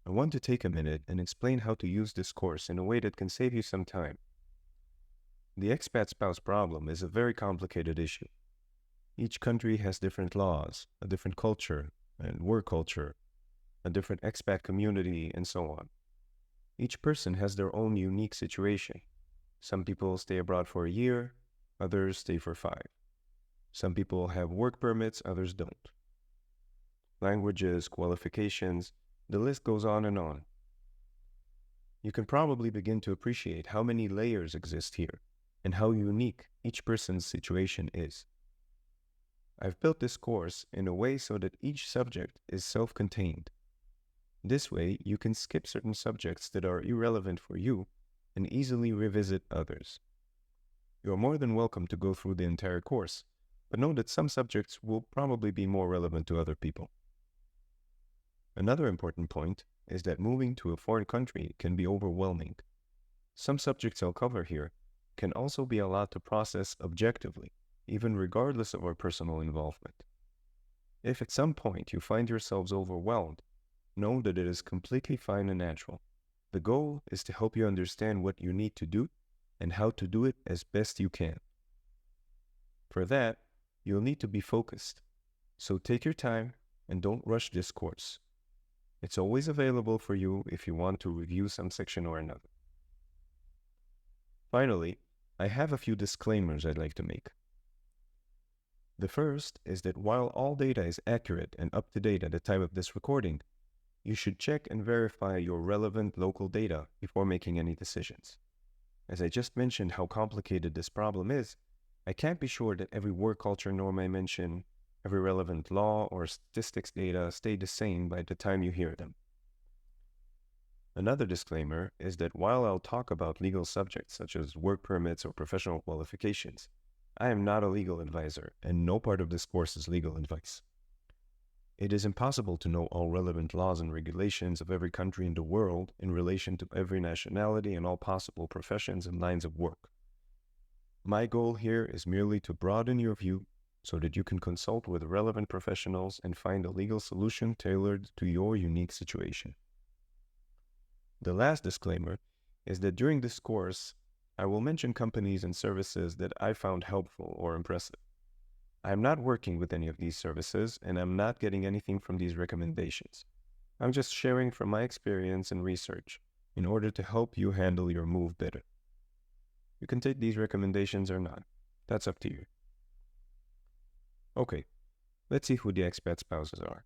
I want to take a minute and explain how to use this course in a way that can save you some time. The expat spouse problem is a very complicated issue. Each country has different laws, a different culture and work culture, a different expat community, and so on. Each person has their own unique situation. Some people stay abroad for a year, others stay for 5. Some people have work permits, others don't. Languages, qualifications, the list goes on and on. You can probably begin to appreciate how many layers exist here and how unique each person's situation is. I've built this course in a way so that each subject is self-contained. This way, you can skip certain subjects that are irrelevant for you and easily revisit others. You are more than welcome to go through the entire course, but know that some subjects will probably be more relevant to other people. Another important point is that moving to a foreign country can be overwhelming. Some subjects I'll cover here can also be a lot to process objectively, even regardless of our personal involvement. If at some point you find yourselves overwhelmed, know that it is completely fine and natural. The goal is to help you understand what you need to do and how to do it as best you can. For that, you'll need to be focused. So take your time and don't rush this course. It's always available for you if you want to review some section or another. Finally, I have a few disclaimers I'd like to make. The first is that while all data is accurate and up to date at the time of this recording, you should check and verify your relevant local data before making any decisions. As I just mentioned how complicated this problem is, I can't be sure that every work culture norm I mention, every relevant law or statistics data stay the same by the time you hear them. Another disclaimer is that while I'll talk about legal subjects such as work permits or professional qualifications, I am not a legal advisor and no part of this course is legal advice. It is impossible to know all relevant laws and regulations of every country in the world in relation to every nationality and all possible professions and lines of work. My goal here is merely to broaden your view so that you can consult with relevant professionals and find a legal solution tailored to your unique situation. The last disclaimer is that during this course, I will mention companies and services that I found helpful or impressive. I am not working with any of these services, and I'm not getting anything from these recommendations. I'm just sharing from my experience and research in order to help you handle your move better. You can take these recommendations or not. That's up to you. Okay, let's see who the expat spouses are.